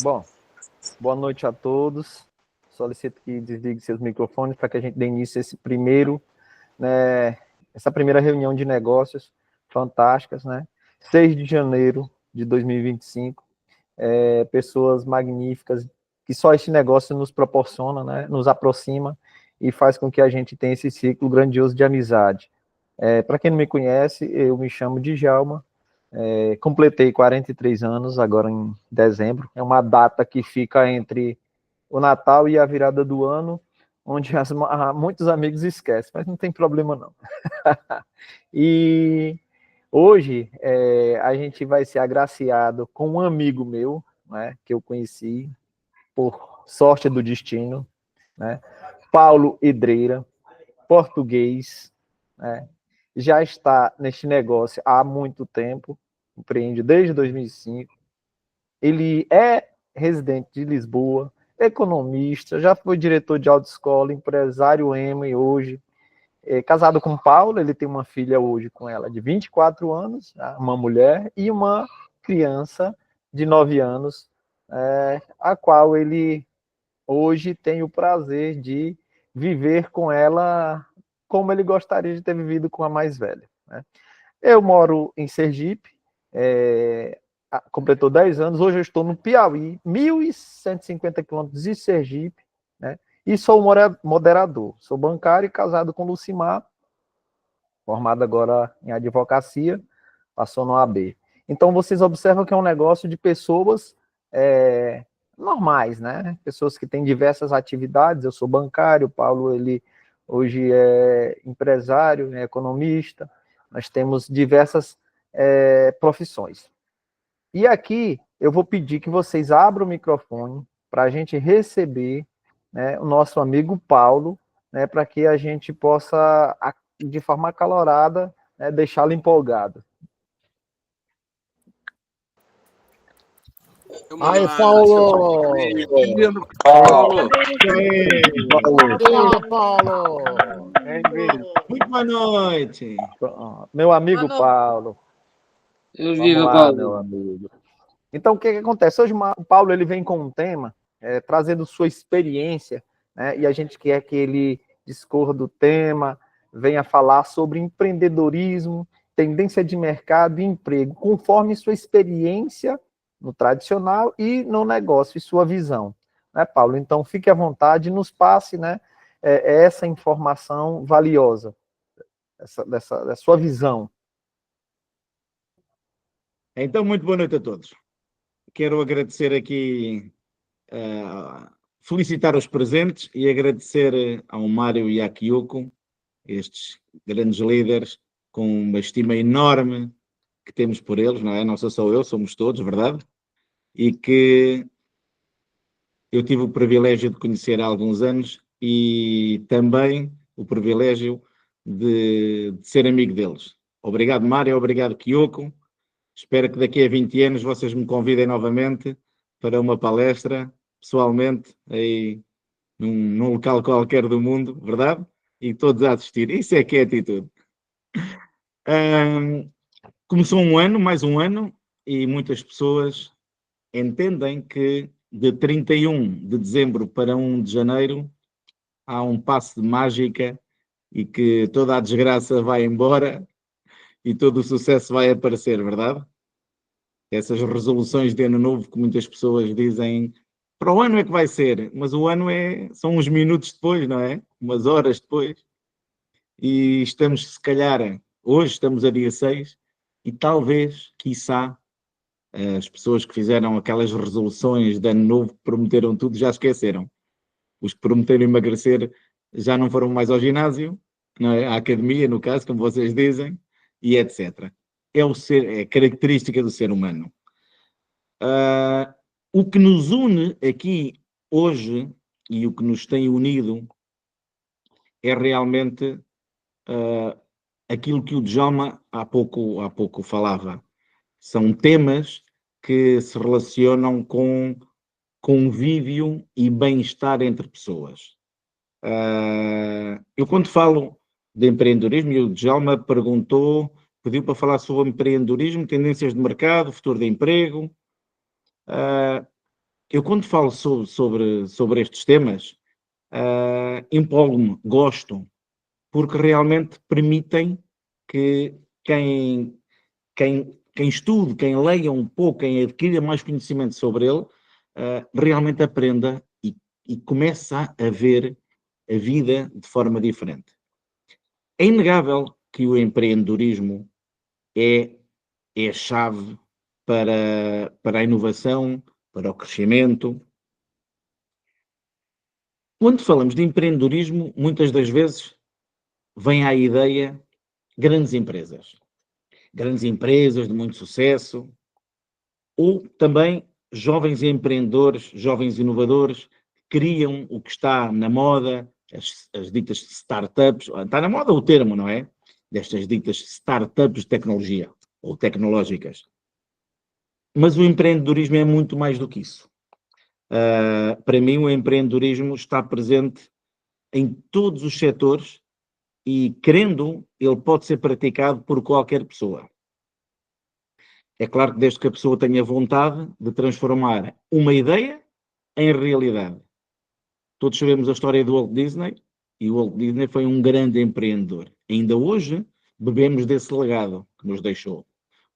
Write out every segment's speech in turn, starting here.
Bom, boa noite a todos. Solicito que desligue seus microfones para que a gente dê início a essa primeira reunião de negócios fantásticas, né? 6 de janeiro de 2025. Pessoas magníficas que só este negócio nos proporciona, né? Nos aproxima e faz com que a gente tenha esse ciclo grandioso de amizade. Para quem não me conhece, eu me chamo Djalma. Completei 43 anos agora em dezembro. É uma data que fica entre o Natal e a virada do ano, onde muitos amigos esquecem, mas não tem problema não. E hoje a gente vai ser agraciado com um amigo meu, né, que eu conheci por sorte do destino, né, Paulo Edreira, português, né, já está neste negócio há muito tempo, empreende desde 2005. Ele é residente de Lisboa, economista, já foi diretor de autoescola, empresário M hoje, casado com Paula. Ele tem uma filha hoje com ela de 24 anos, uma mulher, e uma criança de 9 anos, a qual ele hoje tem o prazer de viver com ela como ele gostaria de ter vivido com a mais velha, né? Eu moro em Sergipe, completou 10 anos, hoje eu estou no Piauí, 1.150 quilômetros de Sergipe, né? E sou moderador, sou bancário e casado com Lucimar, formado agora em advocacia, passou no AB. Então vocês observam que é um negócio de pessoas normais, né? Pessoas que têm diversas atividades. Eu sou bancário, o Paulo ele hoje é empresário, é economista. Nós temos diversas profissões. E aqui eu vou pedir que vocês abram o microfone para a gente receber, né, o nosso amigo Paulo, né, para que a gente possa, de forma acalorada, né, deixá-lo empolgado. Aí, Paulo! Bem-vindo, Paulo! Fala, Paulo! Bem-vindo. Muito boa noite! Meu amigo Paulo. Vamos lá, meu amigo. Então, o que acontece? Hoje o Paulo ele vem com um tema, trazendo sua experiência, né, e a gente quer que ele discorra do tema, venha falar sobre empreendedorismo, tendência de mercado e emprego, conforme sua experiência no tradicional e no negócio, e sua visão, né, Paulo? Então, fique à vontade, nos passe, né, essa informação valiosa, dessa sua visão. Então, muito boa noite a todos. Quero agradecer aqui, felicitar os presentes e agradecer ao Mário e à Kyoko, estes grandes líderes, com uma estima enorme que temos por eles, não é? Não sou só eu, somos todos, verdade? E que eu tive o privilégio de conhecer há alguns anos e também o privilégio de ser amigo deles. Obrigado, Mário, obrigado, Kyoko. Espero que daqui a 20 anos vocês me convidem novamente para uma palestra, pessoalmente, aí num local qualquer do mundo, verdade? E todos a assistir. Isso é que é atitude. Começou um ano, mais um ano, e muitas pessoas entendem que de 31 de dezembro para 1 de janeiro há um passo de mágica e que toda a desgraça vai embora e todo o sucesso vai aparecer, verdade? Essas resoluções de ano novo que muitas pessoas dizem para o ano é que vai ser, mas o ano são uns minutos depois, não é? Umas horas depois. E estamos, se calhar, hoje estamos a dia 6 e talvez, quiçá, as pessoas que fizeram aquelas resoluções de ano novo, que prometeram tudo, já esqueceram. Os que prometeram emagrecer já não foram mais ao ginásio, não é? À academia, no caso, como vocês dizem, e etc. É característica do ser humano. O que nos une aqui hoje e o que nos tem unido é realmente aquilo que o Djalma há pouco falava. São temas que se relacionam com convívio e bem-estar entre pessoas. Eu quando falo de empreendedorismo, e o Djalma pediu para falar sobre empreendedorismo, tendências de mercado, futuro de emprego. eu quando falo sobre estes temas, empolgo-me, gosto, porque realmente permitem que quem estude, quem leia um pouco, quem adquira mais conhecimento sobre ele, realmente aprenda e comece a ver a vida de forma diferente. É inegável que o empreendedorismo é a chave para a inovação, para o crescimento. Quando falamos de empreendedorismo, muitas das vezes vem à ideia grandes empresas de muito sucesso, ou também jovens empreendedores, jovens inovadores, que criam o que está na moda, as ditas startups. Está na moda o termo, não é? Destas ditas startups de tecnologia, ou tecnológicas. Mas o empreendedorismo é muito mais do que isso. Para mim, o empreendedorismo está presente em todos os setores e, querendo, ele pode ser praticado por qualquer pessoa. É claro que desde que a pessoa tenha vontade de transformar uma ideia em realidade. Todos sabemos a história do Walt Disney, e o Walt Disney foi um grande empreendedor. Ainda hoje bebemos desse legado que nos deixou.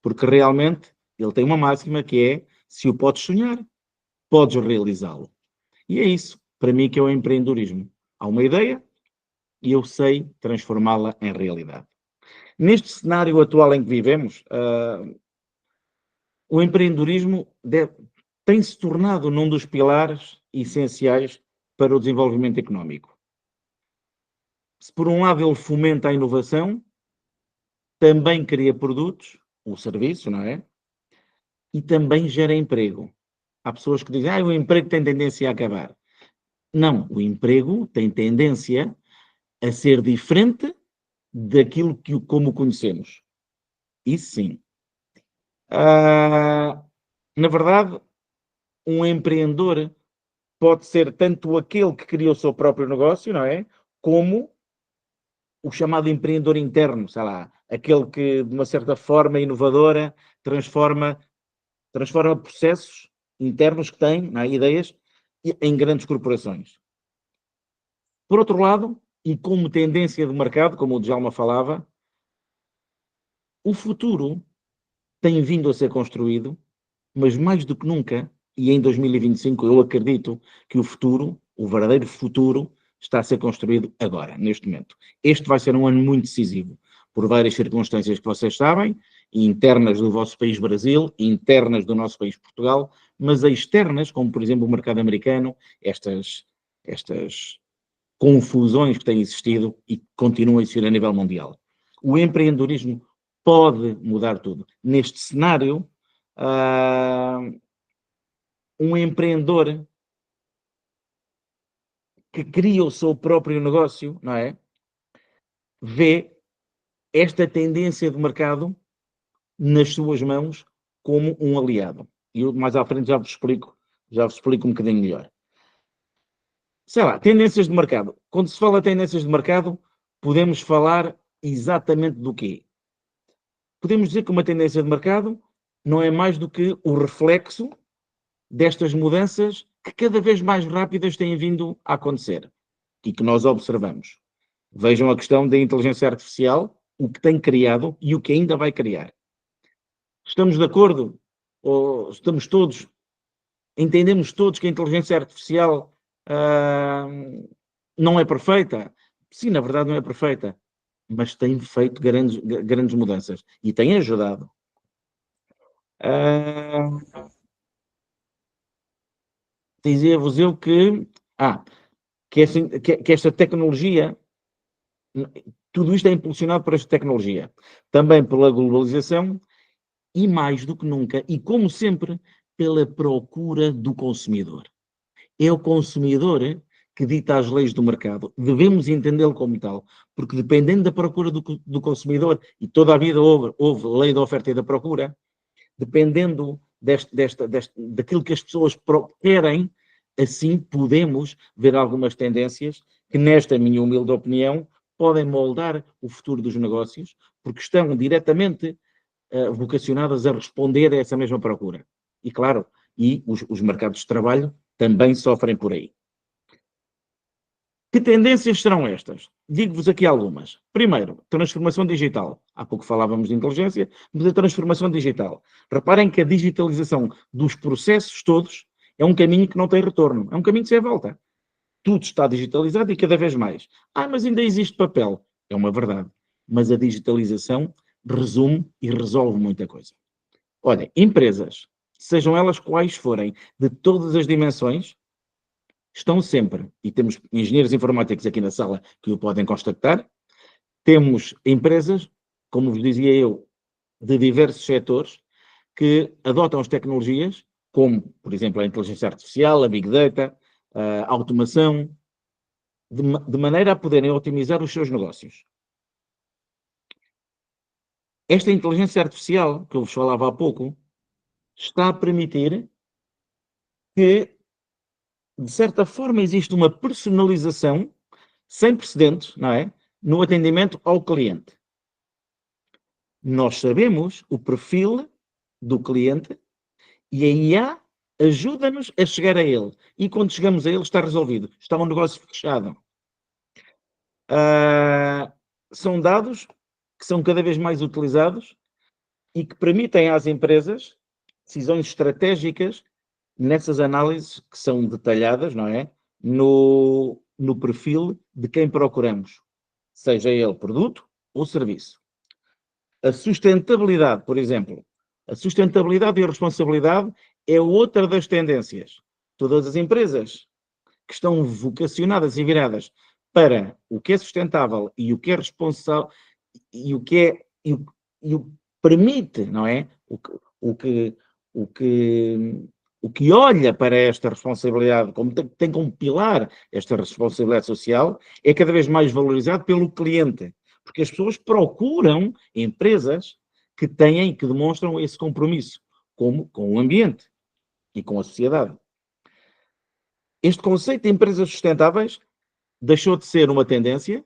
Porque realmente ele tem uma máxima que é: se o podes sonhar, podes realizá-lo. E é isso, para mim, que é o empreendedorismo. Há uma ideia e eu sei transformá-la em realidade. Neste cenário atual em que vivemos, o empreendedorismo tem-se tornado num dos pilares essenciais para o desenvolvimento económico. Se por um lado ele fomenta a inovação, também cria produtos, ou serviços, não é? E também gera emprego. Há pessoas que dizem: o emprego tem tendência a acabar. Não, o emprego tem tendência a ser diferente daquilo como conhecemos. Isso sim. Na verdade, um empreendedor pode ser tanto aquele que criou o seu próprio negócio, não é? Como o chamado empreendedor interno, sei lá, aquele que, de uma certa forma inovadora, transforma processos internos que tem, não é? Ideias, em grandes corporações. Por outro lado, e como tendência de mercado, como o Djalma falava, o futuro tem vindo a ser construído, mas mais do que nunca, e em 2025 eu acredito que o futuro, o verdadeiro futuro, está a ser construído agora, neste momento. Este vai ser um ano muito decisivo, por várias circunstâncias que vocês sabem, internas do vosso país Brasil, internas do nosso país Portugal, mas externas, como por exemplo o mercado americano, estas confusões que têm existido e que continuam a existir a nível mundial. O empreendedorismo pode mudar tudo. Neste cenário, um empreendedor que cria o seu próprio negócio, não é? Vê esta tendência de mercado nas suas mãos como um aliado. E eu mais à frente já vos explico um bocadinho melhor. Sei lá, tendências de mercado. Quando se fala de tendências de mercado, podemos falar exatamente do quê? Podemos dizer que uma tendência de mercado não é mais do que o reflexo destas mudanças que cada vez mais rápidas têm vindo a acontecer e que nós observamos. Vejam a questão da inteligência artificial, o que tem criado e o que ainda vai criar. Estamos de acordo? Ou entendemos todos que a inteligência artificial não é perfeita? Sim, na verdade não é perfeita, mas tem feito grandes mudanças e tem ajudado. Dizia-vos eu que esta tecnologia, tudo isto é impulsionado por esta tecnologia, também pela globalização e mais do que nunca, e como sempre, pela procura do consumidor. É o consumidor que dita as leis do mercado. Devemos entendê-lo como tal, porque dependendo da procura do consumidor, e toda a vida houve lei da oferta e da procura, dependendo daquilo que as pessoas querem, assim podemos ver algumas tendências que, nesta minha humilde opinião, podem moldar o futuro dos negócios, porque estão diretamente vocacionadas a responder a essa mesma procura. E claro, e os mercados de trabalho também sofrem por aí. Que tendências serão estas? Digo-vos aqui algumas. Primeiro, transformação digital. Há pouco falávamos de inteligência, mas a transformação digital. Reparem que a digitalização dos processos todos é um caminho que não tem retorno. É um caminho sem volta. Tudo está digitalizado e cada vez mais. Mas ainda existe papel. É uma verdade. Mas a digitalização resume e resolve muita coisa. Olha, empresas, sejam elas quais forem, de todas as dimensões, estão sempre, e temos engenheiros informáticos aqui na sala que o podem constatar, temos empresas, como vos dizia eu, de diversos setores, que adotam as tecnologias, como, por exemplo, a inteligência artificial, a Big Data, a automação, de maneira a poderem otimizar os seus negócios. Esta inteligência artificial, que eu vos falava há pouco, está a permitir que, de certa forma, existe uma personalização sem precedentes, não é? No atendimento ao cliente. Nós sabemos o perfil do cliente e a IA ajuda-nos a chegar a ele. E quando chegamos a ele está resolvido. Está um negócio fechado. São dados que são cada vez mais utilizados e que permitem às empresas decisões estratégicas nessas análises que são detalhadas, não é? No perfil de quem procuramos, seja ele produto ou serviço. A sustentabilidade, por exemplo, a sustentabilidade e a responsabilidade é outra das tendências. Todas as empresas que estão vocacionadas e viradas para o que é sustentável e o que é responsável e o que permite, não é? O que olha para esta responsabilidade, como tem como pilar esta responsabilidade social, é cada vez mais valorizado pelo cliente. Porque as pessoas procuram empresas que têm e que demonstram esse compromisso, como com o ambiente e com a sociedade. Este conceito de empresas sustentáveis deixou de ser uma tendência,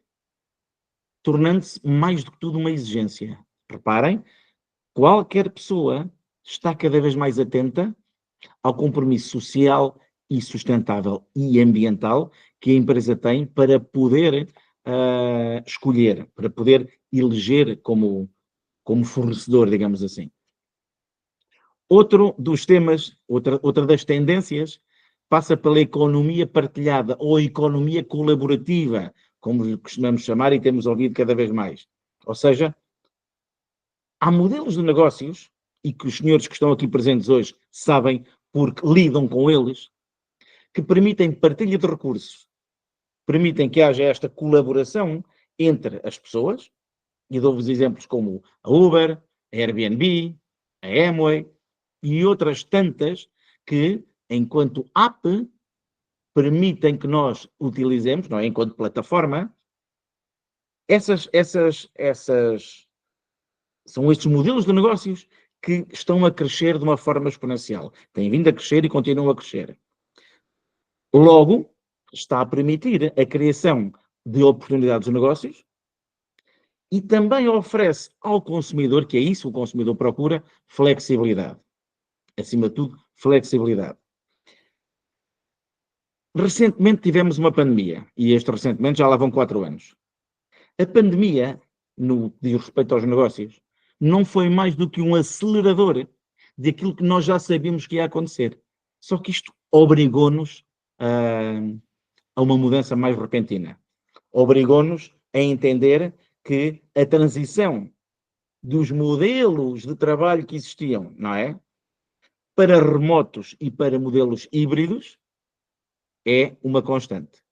tornando-se mais do que tudo uma exigência. Reparem, qualquer pessoa está cada vez mais atenta ao compromisso social e sustentável e ambiental que a empresa tem para poder escolher, para poder eleger como fornecedor, digamos assim. Outro dos temas, outra das tendências, passa pela economia partilhada ou economia colaborativa, como lhe costumamos chamar e temos ouvido cada vez mais. Ou seja, há modelos de negócios, e que os senhores que estão aqui presentes hoje sabem porque lidam com eles, que permitem partilha de recursos, permitem que haja esta colaboração entre as pessoas, e dou-vos exemplos como a Uber, a Airbnb, a Amway e outras tantas que, enquanto app, permitem que nós utilizemos, não é? Enquanto plataforma, essas são estes modelos de negócios que estão a crescer de uma forma exponencial. Têm vindo a crescer e continuam a crescer. Logo, está a permitir a criação de oportunidades de negócios e também oferece ao consumidor, que é isso que o consumidor procura, flexibilidade. Acima de tudo, flexibilidade. Recentemente tivemos uma pandemia, e recentemente já lá vão 4 anos. A pandemia, no que diz respeito aos negócios, não foi mais do que um acelerador daquilo que nós já sabíamos que ia acontecer. Só que isto obrigou-nos a uma mudança mais repentina. Obrigou-nos a entender que a transição dos modelos de trabalho que existiam, não é? Para remotos e para modelos híbridos, é uma constante.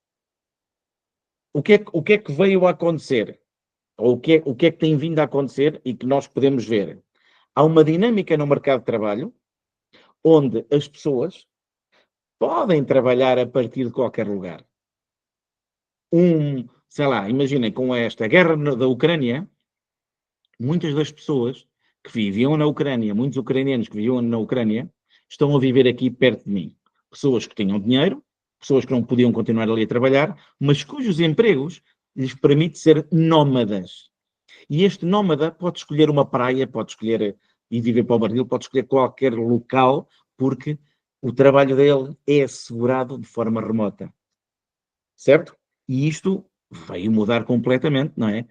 O que é que veio a acontecer? Ou o que é que tem vindo a acontecer e que nós podemos ver? Há uma dinâmica no mercado de trabalho onde as pessoas podem trabalhar a partir de qualquer lugar. Sei lá, imaginem, com esta guerra da Ucrânia, muitas das pessoas que viviam na Ucrânia, muitos ucranianos que viviam na Ucrânia, estão a viver aqui perto de mim. Pessoas que tinham dinheiro, pessoas que não podiam continuar ali a trabalhar, mas cujos empregos lhes permite ser nómadas. E este nómada pode escolher uma praia, pode escolher ir viver para o Barril, pode escolher qualquer local, porque o trabalho dele é assegurado de forma remota. Certo? E isto veio mudar completamente, não é?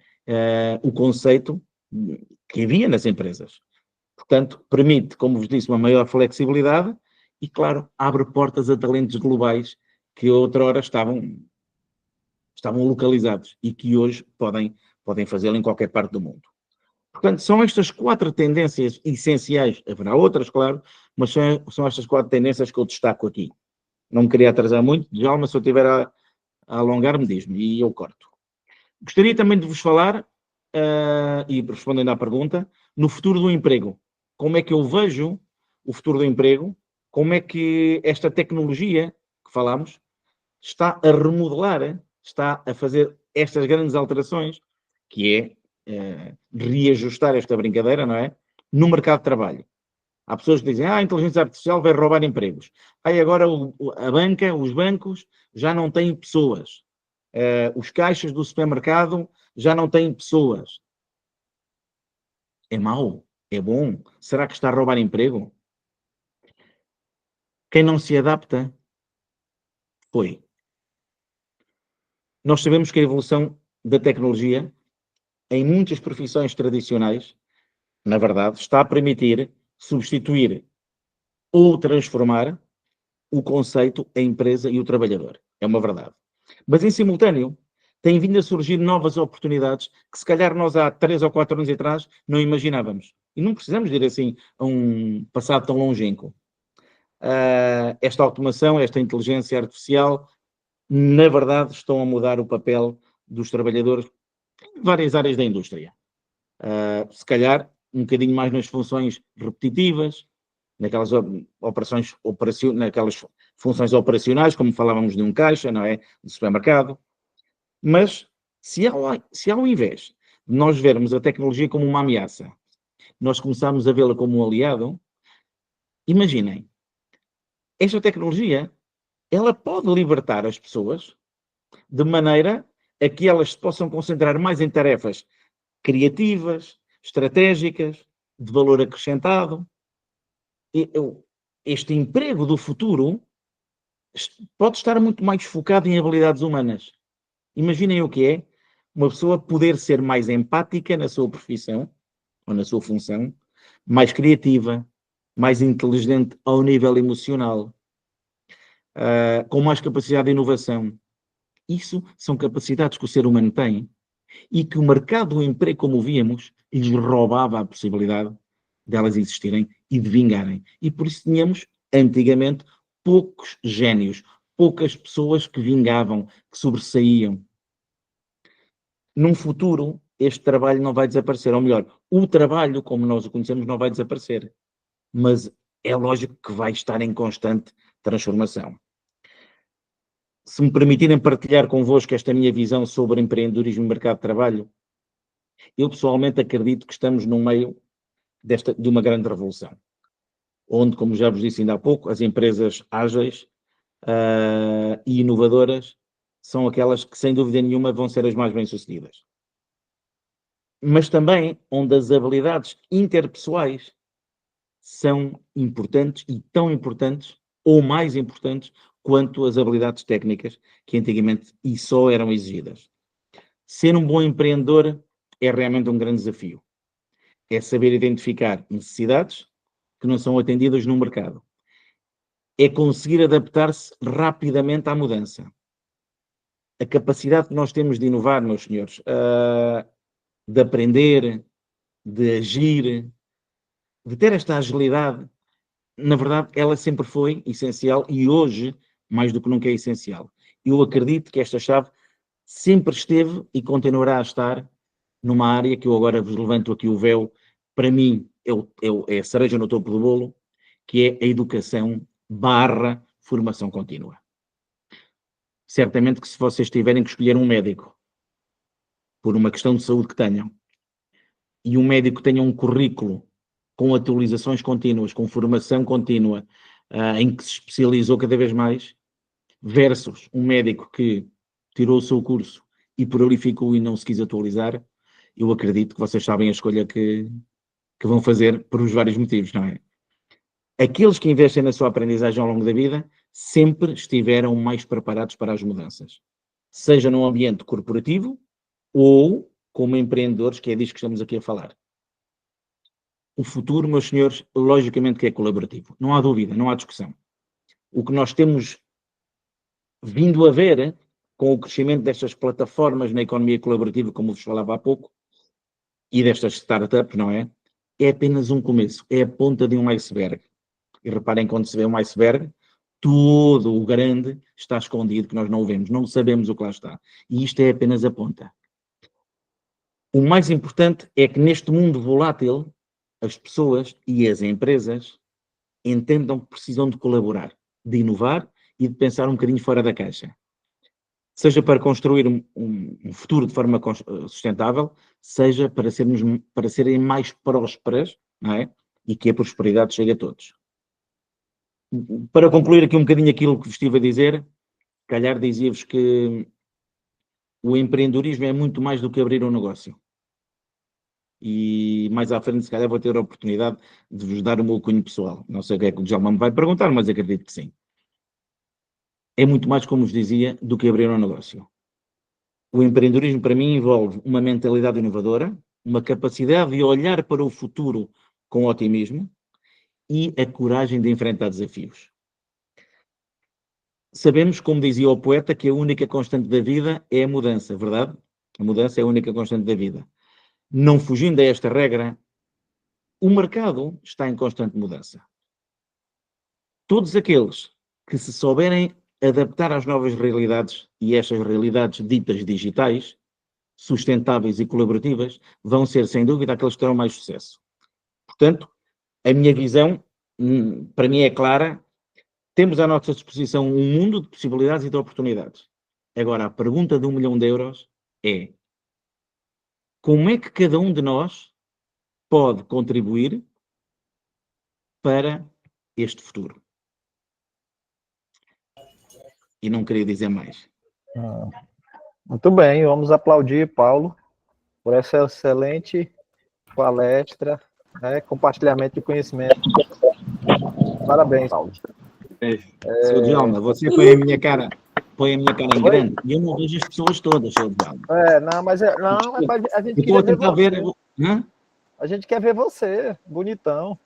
O conceito que havia nas empresas. Portanto, permite, como vos disse, uma maior flexibilidade e, claro, abre portas a talentos globais que outrora estavam localizados e que hoje podem fazê-lo em qualquer parte do mundo. Portanto, são estas 4 tendências essenciais, haverá outras, claro, mas são estas 4 tendências que eu destaco aqui. Não me queria atrasar muito, Djalma, se eu estiver a alongar-me, diz-me e eu corto. Gostaria também de vos falar, e respondendo à pergunta, no futuro do emprego. Como é que eu vejo o futuro do emprego? Como é que esta tecnologia que falamos está a remodelar, está a fazer estas grandes alterações, que é reajustar esta brincadeira, não é? No mercado de trabalho. Há pessoas que dizem, a inteligência artificial vai roubar empregos. Aí agora a banca, os bancos, já não têm pessoas. Os caixas do supermercado já não têm pessoas. É mau? É bom? Será que está a roubar emprego? Quem não se adapta, foi. Nós sabemos que a evolução da tecnologia em muitas profissões tradicionais, na verdade, está a permitir substituir ou transformar o conceito, a empresa e o trabalhador. É uma verdade. Mas, em simultâneo, têm vindo a surgir novas oportunidades que, se calhar, nós há 3 ou 4 anos atrás não imaginávamos. E não precisamos de ir assim a um passado tão longínquo. Esta automação, esta inteligência artificial, na verdade, estão a mudar o papel dos trabalhadores em várias áreas da indústria. Se calhar, um bocadinho mais nas funções repetitivas, naquelas naquelas funções operacionais, como falávamos de um caixa, não é? De supermercado. Mas, se ao invés de nós vermos a tecnologia como uma ameaça, nós começarmos a vê-la como um aliado, imaginem, esta tecnologia, ela pode libertar as pessoas de maneira a que elas se possam concentrar mais em tarefas criativas, estratégicas, de valor acrescentado. Este emprego do futuro pode estar muito mais focado em habilidades humanas. Imaginem o que é uma pessoa poder ser mais empática na sua profissão, ou na sua função, mais criativa, mais inteligente ao nível emocional, com mais capacidade de inovação. Isso são capacidades que o ser humano tem e que o mercado do emprego, como víamos, lhes roubava a possibilidade delas existirem e de vingarem. E por isso tínhamos, antigamente, poucos génios, poucas pessoas que vingavam, que sobressaíam. Num futuro, este trabalho não vai desaparecer. Ou melhor, o trabalho, como nós o conhecemos, não vai desaparecer. Mas é lógico que vai estar em constante transformação. Se me permitirem partilhar convosco esta minha visão sobre empreendedorismo e mercado de trabalho, eu pessoalmente acredito que estamos no meio de uma grande revolução, onde, como já vos disse ainda há pouco, as empresas ágeis e inovadoras são aquelas que, sem dúvida nenhuma, vão ser as mais bem-sucedidas. Mas também onde as habilidades interpessoais são importantes e tão importantes, ou mais importantes, quanto as habilidades técnicas que antigamente e só eram exigidas. Ser um bom empreendedor é realmente um grande desafio. É saber identificar necessidades que não são atendidas no mercado. É conseguir adaptar-se rapidamente à mudança. A capacidade que nós temos de inovar, meus senhores, de aprender, de agir, de ter esta agilidade, na verdade, ela sempre foi essencial e hoje, mais do que nunca, é essencial. Eu acredito que esta chave sempre esteve e continuará a estar numa área que eu agora vos levanto aqui o véu, para mim é a cereja no topo do bolo, que é a educação / formação contínua. Certamente que se vocês tiverem que escolher um médico, por uma questão de saúde que tenham, e um médico tenha um currículo com atualizações contínuas, com formação contínua, em que se especializou cada vez mais, versus um médico que tirou o seu curso e prolificou e não se quis atualizar, eu acredito que vocês sabem a escolha que vão fazer por os vários motivos, não é? aqueles que investem na sua aprendizagem ao longo da vida sempre estiveram mais preparados para as mudanças. Seja num ambiente corporativo ou como empreendedores, que é disso que estamos aqui a falar. O futuro, meus senhores, logicamente que é colaborativo. Não há dúvida, não há discussão. O que nós temos vindo a ver com o crescimento destas plataformas na economia colaborativa, como vos falava há pouco, e destas startups, não é? É apenas um começo, é a ponta de um iceberg. E reparem, quando se vê um iceberg, todo o grande está escondido, que nós não o vemos, não sabemos o que lá está. E isto é apenas a ponta. O mais importante é que neste mundo volátil, as pessoas e as empresas entendam que precisam de colaborar, de inovar e de pensar um bocadinho fora da caixa. Seja para construir um futuro de forma sustentável, seja para serem mais prósperas, não é? E que a prosperidade chegue a todos. Para concluir aqui um bocadinho aquilo que vos estive a dizer, calhar dizia-vos que o empreendedorismo é muito mais do que abrir um negócio. E mais à frente, se calhar, vou ter a oportunidade de vos dar o meu cunho pessoal. Não sei o que é que o Djalma me vai perguntar, mas acredito que sim. É muito mais, como vos dizia, do que abrir um negócio. O empreendedorismo, para mim, envolve uma mentalidade inovadora, uma capacidade de olhar para o futuro com otimismo e a coragem de enfrentar desafios. Sabemos, como dizia o poeta, que a única constante da vida é a mudança, verdade? A mudança é a única constante da vida. Não fugindo a esta regra, o mercado está em constante mudança. Todos aqueles que se souberem adaptar às novas realidades e estas realidades ditas digitais, sustentáveis e colaborativas, vão ser, sem dúvida, aqueles que terão mais sucesso. Portanto, a minha visão, para mim, é clara. Temos à nossa disposição um mundo de possibilidades e de oportunidades. Agora, a pergunta de 1 milhão de euros é: como é que cada um de nós pode contribuir para este futuro? E não queria dizer mais. Muito bem, vamos aplaudir Paulo por essa excelente palestra, né, compartilhamento de conhecimento. Parabéns, Paulo. Seu Djalma, você põe a minha cara em grande e eu não vejo as pessoas todas, seu Djalma. Não, mas a gente estou a queria tentar ver. A gente quer ver você, bonitão.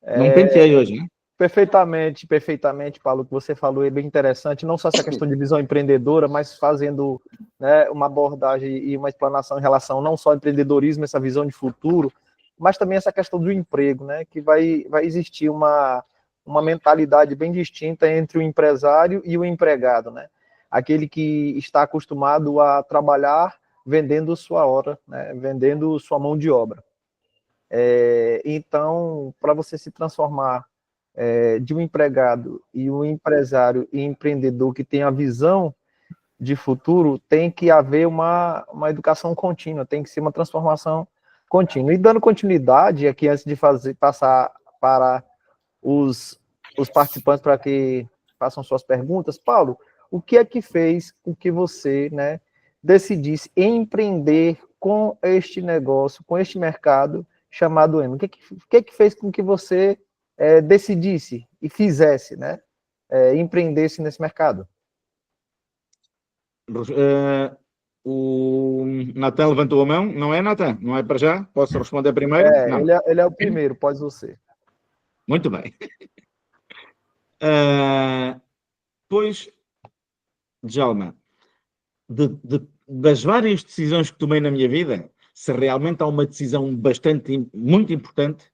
Não pentei hoje, né? Perfeitamente, Paulo, o que você falou é bem interessante, não só essa questão de visão empreendedora, mas fazendo, né, uma abordagem e uma explanação em relação não só ao empreendedorismo, essa visão de futuro, mas também essa questão do emprego, né, que vai existir uma mentalidade bem distinta entre o empresário e o empregado, né? Aquele que está acostumado a trabalhar vendendo sua hora, né, vendendo sua mão de obra. Então, para você se transformar de um empregado e um empresário e empreendedor que tem a visão de futuro, tem que haver uma educação contínua, tem que ser uma transformação contínua. E dando continuidade aqui, antes de passar para os participantes para que façam suas perguntas, Paulo, o que é que fez com que você, né, decidisse empreender com este negócio, com este mercado chamado Emo? O que é que fez com que você decidisse e fizesse, né, empreendesse nesse mercado? O Natan levantou a mão, não é, Natan? Não é para já? Posso responder primeiro? Não. Ele é o primeiro, pode você. Muito bem. Pois, Djalma, das várias decisões que tomei na minha vida, se realmente há uma decisão muito importante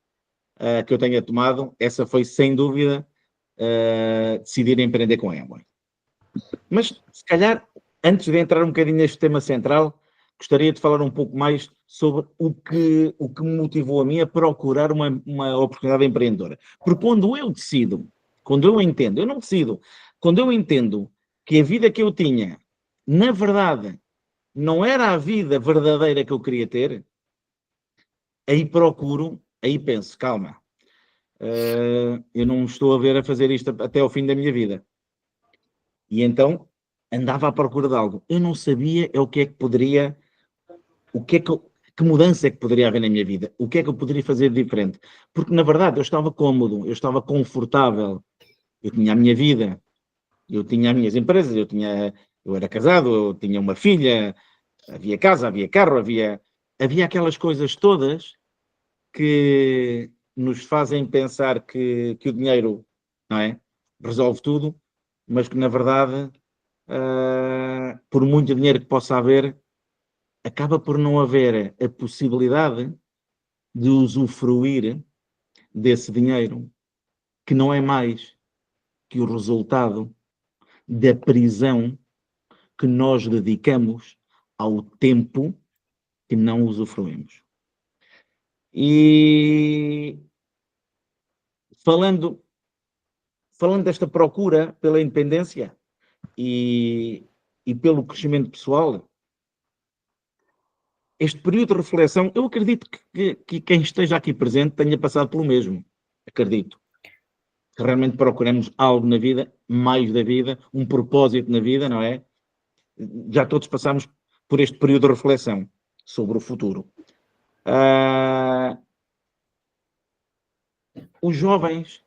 que eu tenha tomado, essa foi, sem dúvida, decidir empreender com a Amway. Mas, se calhar, antes de entrar um bocadinho neste tema central, gostaria de falar um pouco mais sobre o que me motivou a mim a procurar uma oportunidade empreendedora. Porque quando eu entendo que a vida que eu tinha, na verdade, não era a vida verdadeira que eu queria ter, aí penso, calma, eu não estou a ver a fazer isto até ao fim da minha vida. E então andava à procura de algo. Eu não sabia o que é que Que mudança é que poderia haver na minha vida? O que é que eu poderia fazer de diferente? Porque, na verdade, eu estava cômodo, eu estava confortável, eu tinha a minha vida, eu tinha as minhas empresas, eu era casado, eu tinha uma filha, havia casa, havia carro, havia aquelas coisas todas que nos fazem pensar que o dinheiro, não é, resolve tudo, mas que, na verdade, por muito dinheiro que possa haver, acaba por não haver a possibilidade de usufruir desse dinheiro, que não é mais que o resultado da prisão que nós dedicamos ao tempo que não usufruímos. E falando desta procura pela independência e pelo crescimento pessoal, este período de reflexão, eu acredito que quem esteja aqui presente tenha passado pelo mesmo. Acredito. Que realmente procuramos algo na vida, mais da vida, um propósito na vida, não é? Já todos passamos por este período de reflexão sobre o futuro. Os jovens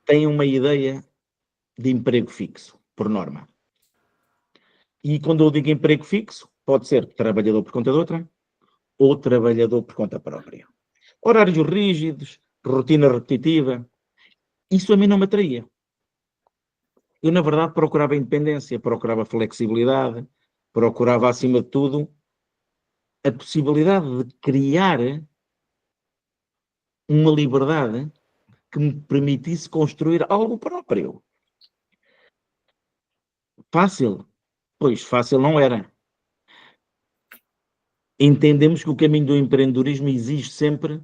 têm uma ideia de emprego fixo, por norma. E quando eu digo emprego fixo, pode ser trabalhador por conta de outra ou trabalhador por conta própria. Horários rígidos, rotina repetitiva, isso a mim não me atraía. Eu, na verdade, procurava independência, procurava flexibilidade, procurava, acima de tudo, a possibilidade de criar uma liberdade que me permitisse construir algo próprio. Fácil? Pois, fácil não era. Entendemos que o caminho do empreendedorismo exige sempre,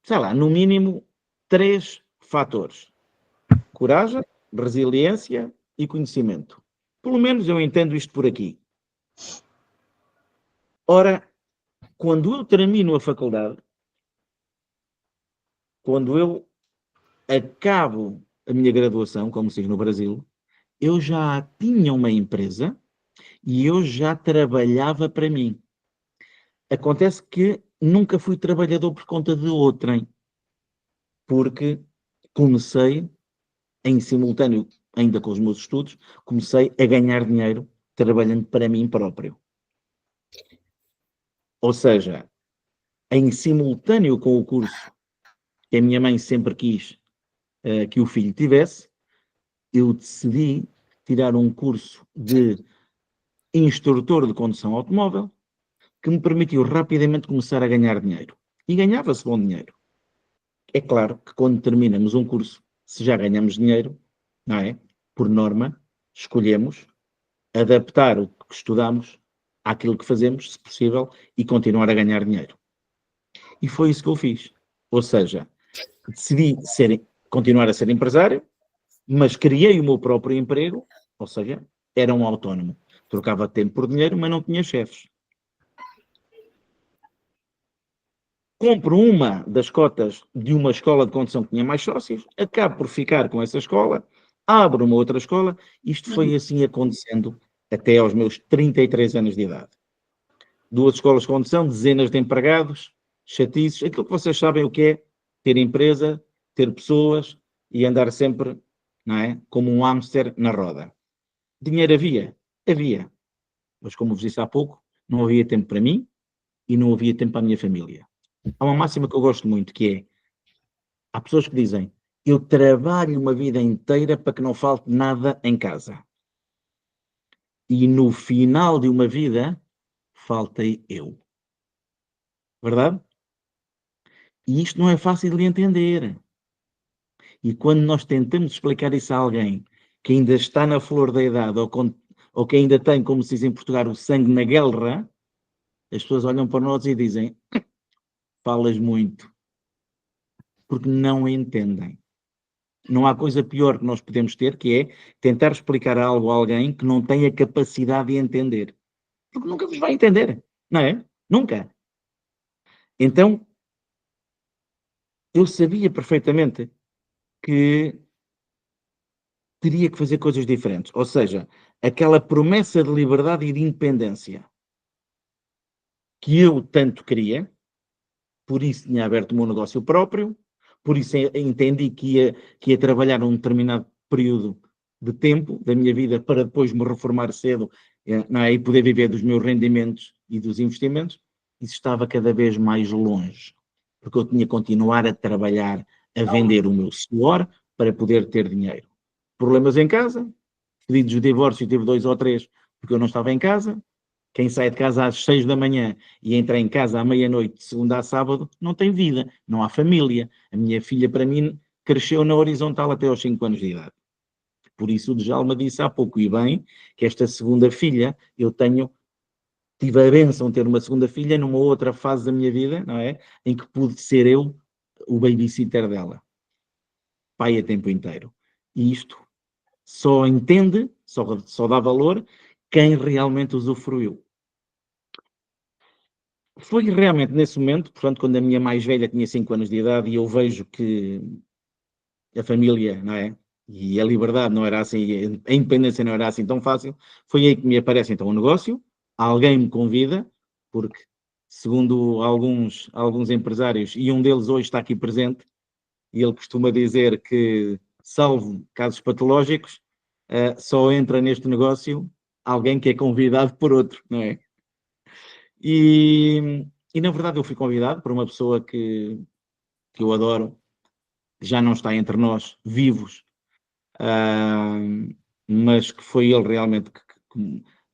sei lá, no mínimo 3 fatores: coragem, resiliência e conhecimento. Pelo menos eu entendo isto por aqui. Ora, quando eu termino a faculdade, quando eu acabo a minha graduação, como se diz no Brasil, eu já tinha uma empresa e eu já trabalhava para mim. Acontece que nunca fui trabalhador por conta de outrem, porque comecei em simultâneo, ainda com os meus estudos, comecei a ganhar dinheiro trabalhando para mim próprio. Ou seja, em simultâneo com o curso que a minha mãe sempre quis que o filho tivesse, eu decidi tirar um curso de instrutor de condução automóvel que me permitiu rapidamente começar a ganhar dinheiro. E ganhava-se bom dinheiro. É claro que quando terminamos um curso, se já ganhamos dinheiro, não é? Por norma, escolhemos adaptar o que estudamos àquilo que fazemos, se possível, e continuar a ganhar dinheiro. E foi isso que eu fiz. Ou seja, decidi continuar a ser empresário, mas criei o meu próprio emprego, ou seja, era um autónomo. Trocava tempo por dinheiro, mas não tinha chefes. Compro uma das cotas de uma escola de condução que tinha mais sócios, acabo por ficar com essa escola, abro uma outra escola, isto foi assim acontecendo até aos meus 33 anos de idade. 2 escolas de condução, dezenas de empregados, chatices, aquilo que vocês sabem o que é ter empresa, ter pessoas e andar sempre, não é, como um hámster na roda. Dinheiro havia? Havia. Mas como vos disse há pouco, não havia tempo para mim e não havia tempo para a minha família. Há uma máxima que eu gosto muito, que é, há pessoas que dizem, eu trabalho uma vida inteira para que não falte nada em casa. E no final de uma vida, faltei eu. Verdade? E isto não é fácil de entender. E quando nós tentamos explicar isso a alguém que ainda está na flor da idade ou que ainda tem, como se diz em Portugal, o sangue na guerra, as pessoas olham para nós e dizem, falas muito. Porque não entendem. Não há coisa pior que nós podemos ter, que é tentar explicar algo a alguém que não tem a capacidade de entender. Porque nunca vos vai entender, não é? Nunca. Então, eu sabia perfeitamente que teria que fazer coisas diferentes. Ou seja, aquela promessa de liberdade e de independência. que eu tanto queria, por isso tinha aberto o meu negócio próprio, por isso entendi que ia trabalhar um determinado período de tempo da minha vida para depois me reformar cedo, não é? E poder viver dos meus rendimentos e dos investimentos. Isso estava cada vez mais longe, porque eu tinha que continuar a trabalhar, a vender o meu suor para poder ter dinheiro. Problemas em casa, pedidos de divórcio, tive 2 ou 3, porque eu não estava em casa. Quem sai de casa às 6 da manhã e entra em casa à meia-noite, de segunda a sábado, não tem vida, não há família. A minha filha, para mim, cresceu na horizontal até aos 5 anos de idade. Por isso o Djalma disse há pouco, e bem, que esta segunda filha, tive a bênção de ter uma segunda filha numa outra fase da minha vida, não é? Em que pude ser eu o babysitter dela. Pai a tempo inteiro. E isto só entende, só dá valor quem realmente usufruiu. Foi realmente nesse momento, portanto, quando a minha mais velha tinha 5 anos de idade e eu vejo que a família, não é? E a liberdade não era assim, a independência não era assim tão fácil, foi aí que me aparece então o negócio, alguém me convida, porque segundo alguns empresários, e um deles hoje está aqui presente, e ele costuma dizer que, salvo casos patológicos, só entra neste negócio alguém que é convidado por outro, não é? E na verdade eu fui convidado por uma pessoa que eu adoro, já não está entre nós, vivos, mas que foi ele realmente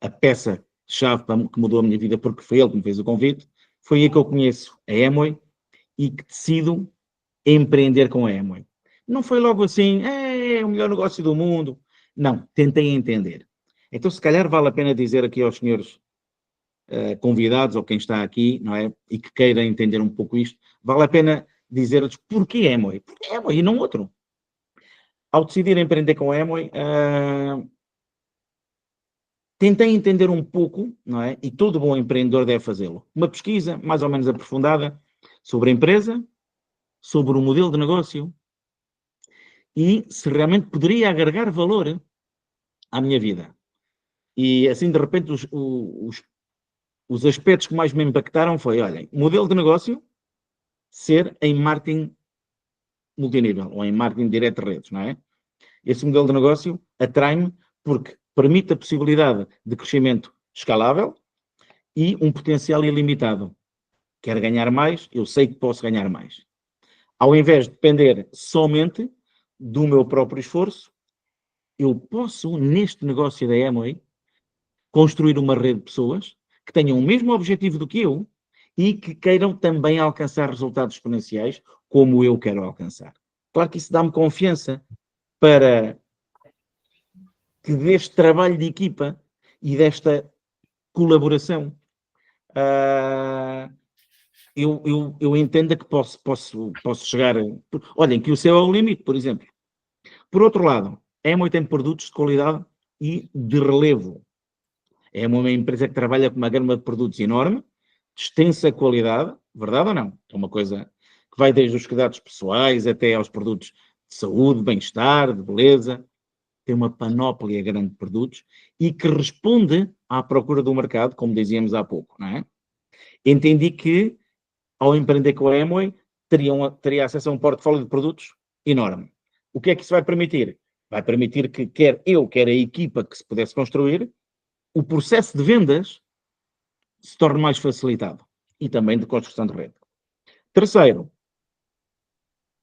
a peça-chave que mudou a minha vida, porque foi ele que me fez o convite. Foi aí que eu conheço a Amway e que decido empreender com a Amway. Não foi logo assim, é o melhor negócio do mundo. Não, tentei entender. Então, se calhar vale a pena dizer aqui aos senhores convidados, ou quem está aqui, não é? E que queira entender um pouco isto, vale a pena dizer-lhes porquê Amway? Porquê Amway e não outro? Ao decidir empreender com a Amway, tentei entender um pouco, não é? E todo bom empreendedor deve fazê-lo. Uma pesquisa mais ou menos aprofundada sobre a empresa, sobre o modelo de negócio e se realmente poderia agregar valor à minha vida. E assim, de repente, os aspectos que mais me impactaram foi, olhem, modelo de negócio, ser em marketing multinível, ou em marketing direto de redes, não é? Esse modelo de negócio atrai-me porque permite a possibilidade de crescimento escalável e um potencial ilimitado. Quero ganhar mais, eu sei que posso ganhar mais. Ao invés de depender somente do meu próprio esforço, eu posso, neste negócio da Amway, construir uma rede de pessoas que tenham o mesmo objetivo do que eu e que queiram também alcançar resultados exponenciais como eu quero alcançar. Claro que isso dá-me confiança para que deste trabalho de equipa e desta colaboração eu entenda que posso chegar... Olhem, que o céu é o limite, por exemplo. Por outro lado, a Amway tem produtos de qualidade e de relevo. É uma empresa que trabalha com uma gama de produtos enorme, de extensa qualidade, verdade ou não? É uma coisa que vai desde os cuidados pessoais até aos produtos de saúde, de bem-estar, de beleza. Tem uma panóplia grande de produtos e que responde à procura do mercado, como dizíamos há pouco, não é? Entendi que, ao empreender com a Amway, teria acesso a um portfólio de produtos enorme. O que é que isso vai permitir? Vai permitir que, quer eu, quer a equipa que se pudesse construir, o processo de vendas se torne mais facilitado e também de construção de rede. Terceiro,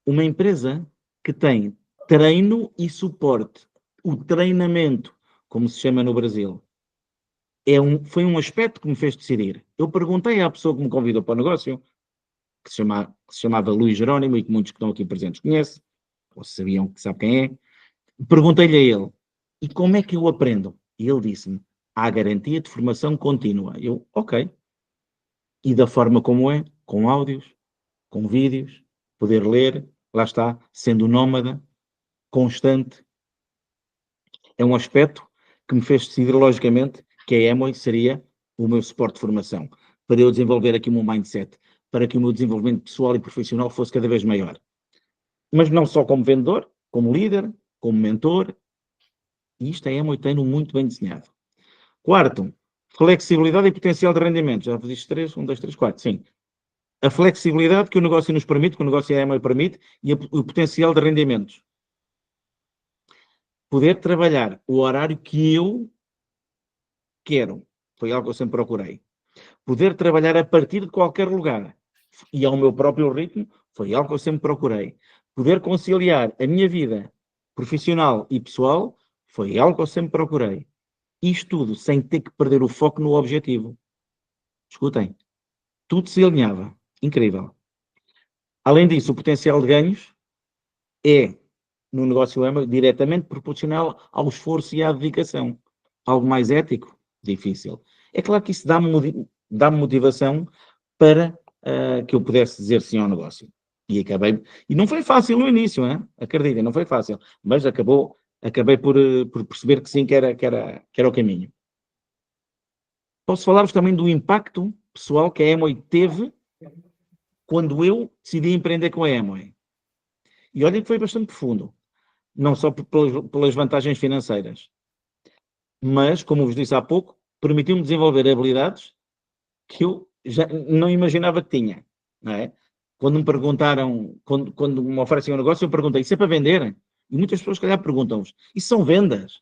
uma empresa que tem treino e suporte. O treinamento, como se chama no Brasil, foi um aspecto que me fez decidir. Eu perguntei à pessoa que me convidou para o negócio, que se chamava Luís Jerónimo e que muitos que estão aqui presentes conhecem, ou sabiam que sabe quem é. Perguntei-lhe a ele, e como é que eu aprendo? E ele disse-me, há garantia de formação contínua. Eu, ok. E da forma como é, com áudios, com vídeos, poder ler, lá está, sendo nómada, constante. É um aspecto que me fez decidir, logicamente, que a Amway seria o meu suporte de formação, para eu desenvolver aqui o meu mindset, para que o meu desenvolvimento pessoal e profissional fosse cada vez maior. Mas não só como vendedor, como líder, como mentor, e isto a Amway tem-no muito bem desenhado. Quarto, Flexibilidade e potencial de rendimento. Já vos disse 3, 1, 2, 3, 4, sim. A flexibilidade que o negócio nos permite, que o negócio Amway permite, e o potencial de rendimentos. Poder trabalhar o horário que eu quero. Foi algo que eu sempre procurei. Poder trabalhar a partir de qualquer lugar e ao meu próprio ritmo, foi algo que eu sempre procurei. Poder conciliar a minha vida profissional e pessoal, foi algo que eu sempre procurei. Isto tudo sem ter que perder o foco no objetivo. Escutem, tudo se alinhava. Incrível. Além disso, o potencial de ganhos é, no negócio Amway, diretamente proporcional ao esforço e à dedicação. Algo mais ético? Difícil. É claro que isso dá-me motivação para que eu pudesse dizer sim ao negócio. E acabei. E não foi fácil no início, hein? Acreditem, não foi fácil. Mas acabei por perceber que sim, que era o caminho. Posso falar-vos também do impacto pessoal que a Amway teve quando eu decidi empreender com a Amway. E olhem que foi bastante profundo. Não só pelas vantagens financeiras, mas, como vos disse há pouco, permitiu-me desenvolver habilidades que eu já não imaginava que tinha, não é? Quando me perguntaram, quando me oferecem um negócio, eu perguntei, isso é para vender? E muitas pessoas, se calhar, perguntam-vos, isso são vendas?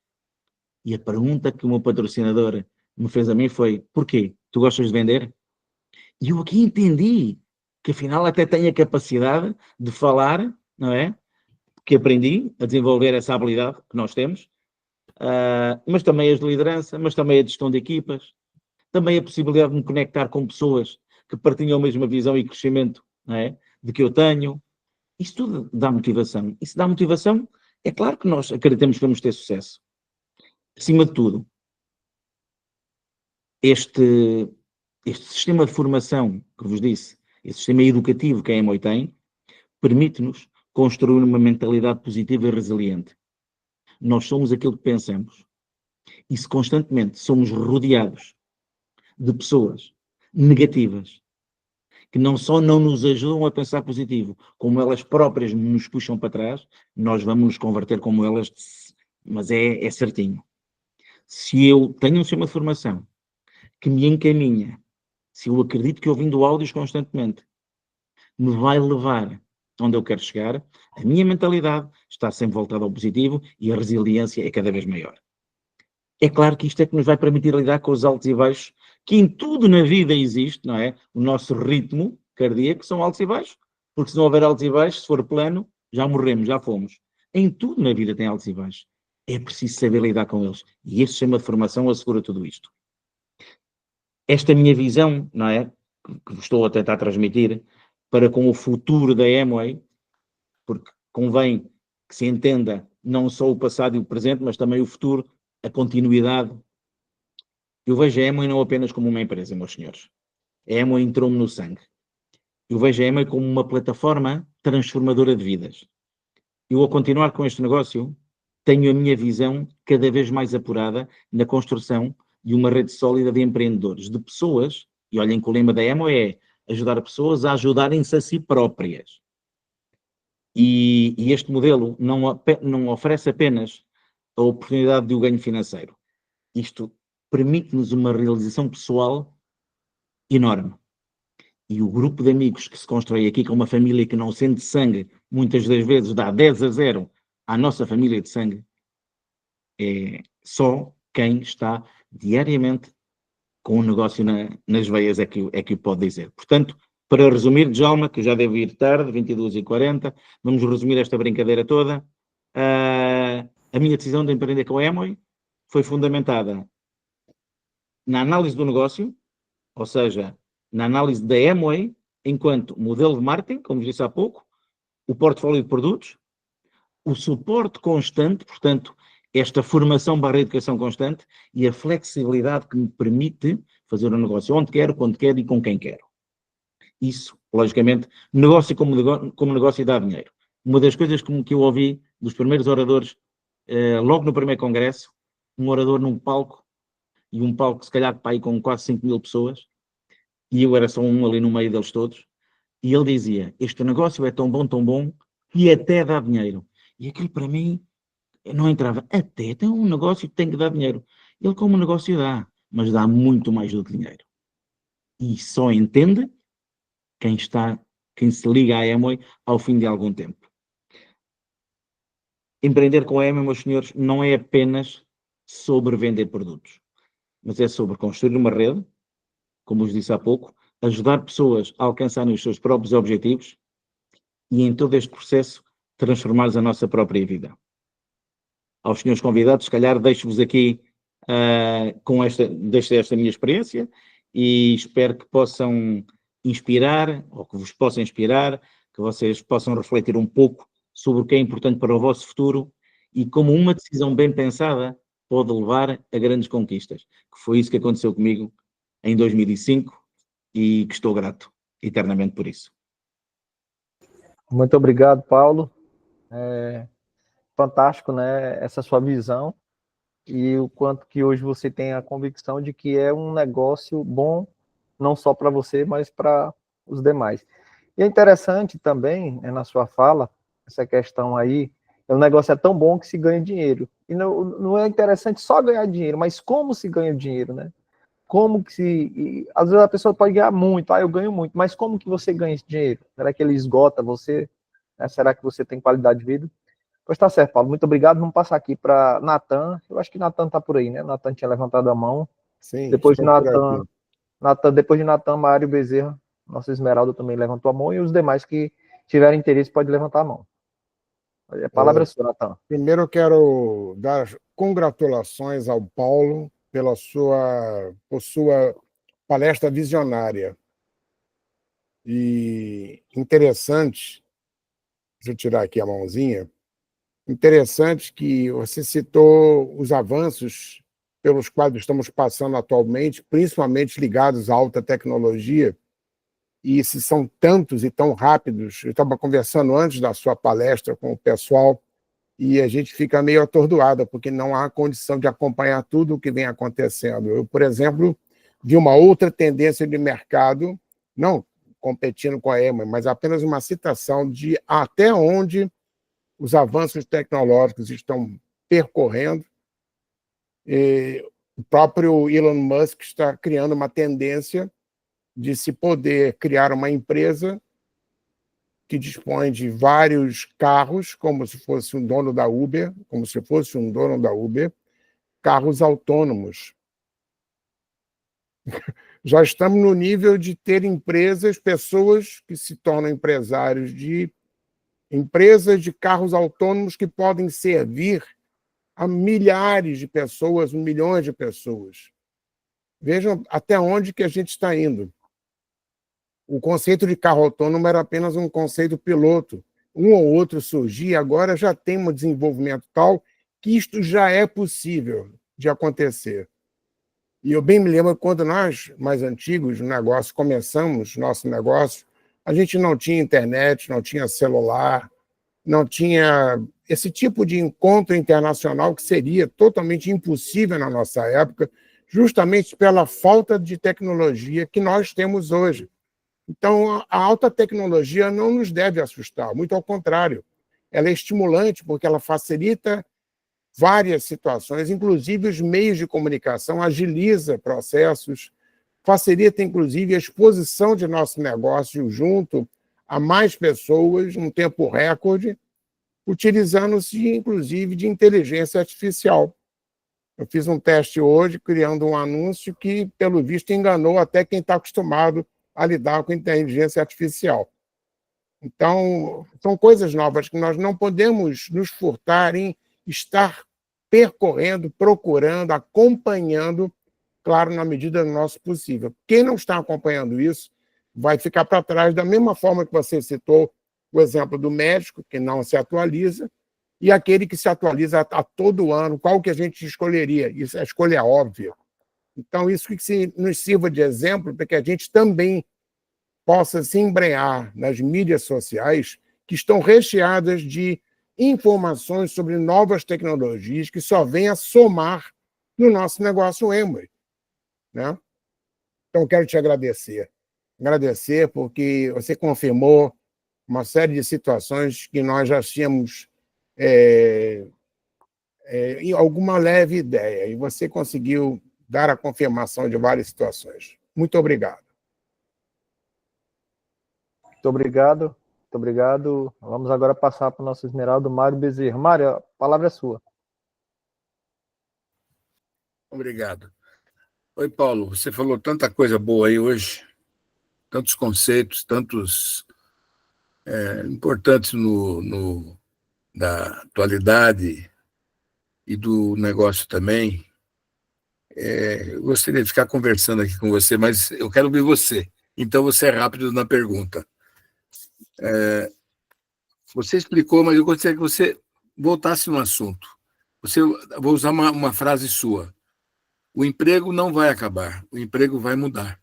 E a pergunta que o meu patrocinador me fez a mim foi, porquê? Tu gostas de vender? E eu aqui entendi que, afinal, até tenho a capacidade de falar, não é? Que aprendi a desenvolver essa habilidade que nós temos, mas também as de liderança, mas também a de gestão de equipas, também a possibilidade de me conectar com pessoas que partilham a mesma visão e crescimento, não é? De que eu tenho. Isso tudo dá motivação. E se dá motivação, é claro que nós acreditamos que vamos ter sucesso. Acima de tudo, este sistema de formação que vos disse, este sistema educativo que a Amway tem, permite-nos construir uma mentalidade positiva e resiliente. Nós somos aquilo que pensamos. E se constantemente somos rodeados de pessoas negativas, que não só não nos ajudam a pensar positivo, como elas próprias nos puxam para trás, nós vamos nos converter como elas, mas é certinho. Se eu tenho um sistema de formação que me encaminha, se eu acredito que ouvindo áudios constantemente me vai levar onde eu quero chegar, a minha mentalidade está sempre voltada ao positivo e a resiliência é cada vez maior. É claro que isto é que nos vai permitir lidar com os altos e baixos, que em tudo na vida existe, não é? O nosso ritmo cardíaco são altos e baixos, porque se não houver altos e baixos, se for plano, já morremos, já fomos. Em tudo na vida tem altos e baixos. É preciso saber lidar com eles. E este sistema de formação assegura tudo isto. Esta minha visão, não é? Que vos estou a tentar transmitir, para com o futuro da Amway, porque convém que se entenda não só o passado e o presente, mas também o futuro, a continuidade. Eu vejo a Amway não apenas como uma empresa, meus senhores. A Amway entrou-me no sangue. Eu vejo a Amway como uma plataforma transformadora de vidas. Eu, ao continuar com este negócio, tenho a minha visão cada vez mais apurada na construção de uma rede sólida de empreendedores, de pessoas, e olhem que o lema da Amway é ajudar pessoas a ajudarem-se a si próprias. E este modelo não oferece apenas a oportunidade de um ganho financeiro. Isto permite-nos uma realização pessoal enorme. E o grupo de amigos que se constrói aqui com uma família que não sente sangue, muitas das vezes dá 10-0 à nossa família de sangue, é só quem está diariamente com um negócio nas veias é que o pode dizer. Portanto, para resumir, Djalma, que já deve ir tarde, 22h40, vamos resumir esta brincadeira toda. A minha decisão de empreender com a Amway foi fundamentada na análise do negócio, ou seja, na análise da Amway enquanto modelo de marketing, como disse há pouco, o portfólio de produtos, o suporte constante, portanto, esta formação barra educação constante e a flexibilidade que me permite fazer um negócio onde quero, quando quero e com quem quero. Isso, logicamente, negócio como negócio dá dinheiro. Uma das coisas que eu ouvi dos primeiros oradores, logo no primeiro congresso, um orador num palco, e um palco se calhar para aí com quase 5.000 pessoas, e eu era só um ali no meio deles todos, e ele dizia, este negócio é tão bom, que até dá dinheiro. E aquilo para mim não entrava. Até tem um negócio que tem que dar dinheiro. Ele como negócio dá. mas dá muito mais do que dinheiro. E só entende quem se liga à Amway ao fim de algum tempo. Empreender com a Amway, meus senhores, não é apenas sobre vender produtos, mas é sobre construir uma rede, como vos disse há pouco, ajudar pessoas a alcançarem os seus próprios objetivos e, em todo este processo, transformar a nossa própria vida. Aos senhores convidados, se calhar deixo-vos aqui deixo esta minha experiência e espero que possam inspirar, ou que vos possa inspirar, que vocês possam refletir um pouco sobre o que é importante para o vosso futuro e como uma decisão bem pensada pode levar a grandes conquistas, que foi isso que aconteceu comigo em 2005 e que estou grato eternamente por isso. Muito obrigado, Paulo. Fantástico, né, essa sua visão e o quanto que hoje você tem a convicção de que é um negócio bom, não só para você, mas para os demais. E é interessante também, na sua fala, essa questão aí, o negócio é tão bom que se ganha dinheiro. E não é interessante só ganhar dinheiro, mas como se ganha dinheiro, né? Como que se... às vezes a pessoa pode ganhar muito, eu ganho muito, mas como que você ganha esse dinheiro? Será que ele esgota você? Será que você tem qualidade de vida? Pois tá certo, Paulo. Muito obrigado. Vamos passar aqui para Natan. Eu acho que Natan está por aí, né? Natan tinha levantado a mão. Sim, Depois de estou por aqui. Natan, Mário Bezerra, nossa Esmeralda também levantou a mão. E os demais que tiverem interesse podem levantar a mão. A palavra é sua, Natan. Primeiro eu quero dar congratulações ao Paulo por sua palestra visionária. E interessante, deixa eu tirar aqui a mãozinha, interessante que você citou os avanços pelos quais estamos passando atualmente, principalmente ligados à alta tecnologia, e se são tantos e tão rápidos. Eu estava conversando antes da sua palestra com o pessoal e a gente fica meio atordoada, porque não há condição de acompanhar tudo o que vem acontecendo. Eu, por exemplo, vi uma outra tendência de mercado, não competindo com a EMA, mas apenas uma citação de até onde os avanços tecnológicos estão percorrendo. O próprio Elon Musk está criando uma tendência de se poder criar uma empresa que dispõe de vários carros, como se fosse um dono da Uber, carros autônomos. Já estamos no nível de ter pessoas que se tornam empresários de empresas de carros autônomos que podem servir a milhares de pessoas, milhões de pessoas. Vejam até onde que a gente está indo. O conceito de carro autônomo era apenas um conceito piloto. Um ou outro surgia, agora já tem um desenvolvimento tal que isto já é possível de acontecer. E eu bem me lembro quando nós, mais antigos, começamos nosso negócio, a gente não tinha internet, não tinha celular, não tinha esse tipo de encontro internacional que seria totalmente impossível na nossa época, justamente pela falta de tecnologia que nós temos hoje. Então, a alta tecnologia não nos deve assustar, muito ao contrário. Ela é estimulante porque ela facilita várias situações, inclusive os meios de comunicação, agiliza processos, facilita, inclusive, a exposição de nosso negócio junto a mais pessoas, num tempo recorde, utilizando-se, inclusive, de inteligência artificial. Eu fiz um teste hoje, criando um anúncio que, pelo visto, enganou até quem está acostumado a lidar com inteligência artificial. Então, são coisas novas que nós não podemos nos furtar em estar percorrendo, procurando, acompanhando, claro, na medida do nosso possível. Quem não está acompanhando isso vai ficar para trás, da mesma forma que você citou o exemplo do médico, que não se atualiza, e aquele que se atualiza a todo ano. Qual que a gente escolheria? Isso, a escolha é óbvia. Então, isso que nos sirva de exemplo para que a gente também possa se embrenhar nas mídias sociais que estão recheadas de informações sobre novas tecnologias que só vêm a somar no nosso negócio Amway, né? Então, quero te agradecer. Agradecer porque você confirmou uma série de situações que nós já tínhamos alguma leve ideia, e você conseguiu dar a confirmação de várias situações. Muito obrigado. Muito obrigado. Muito obrigado. Vamos agora passar para o nosso esmeraldo Mário Bezerra. Mário, a palavra é sua. Obrigado. Oi, Paulo, você falou tanta coisa boa aí hoje, tantos conceitos, tantos importantes da atualidade e do negócio também. Eu gostaria de ficar conversando aqui com você, mas eu quero ouvir você. Então, você é rápido na pergunta. Você explicou, mas eu gostaria que você voltasse no assunto. Vou usar uma frase sua. O emprego não vai acabar, o emprego vai mudar.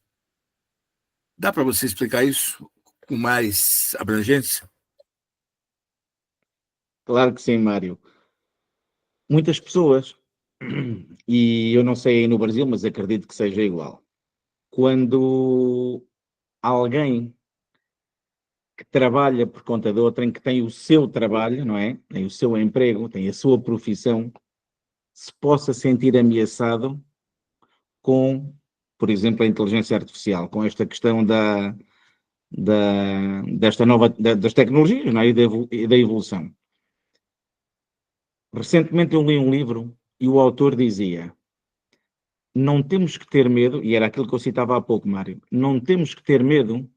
Dá para você explicar isso com mais abrangência? Claro que sim, Mário. Muitas pessoas, e eu não sei aí no Brasil, mas acredito que seja igual, quando alguém que trabalha por conta de outrem, que tem o seu trabalho, não é? Tem o seu emprego, tem a sua profissão, se possa sentir ameaçado com, por exemplo, a inteligência artificial, com esta questão das tecnologias, não é? E da evolução. Recentemente eu li um livro e o autor dizia: não temos que ter medo, e era aquilo que eu citava há pouco, Mário, não temos que ter medo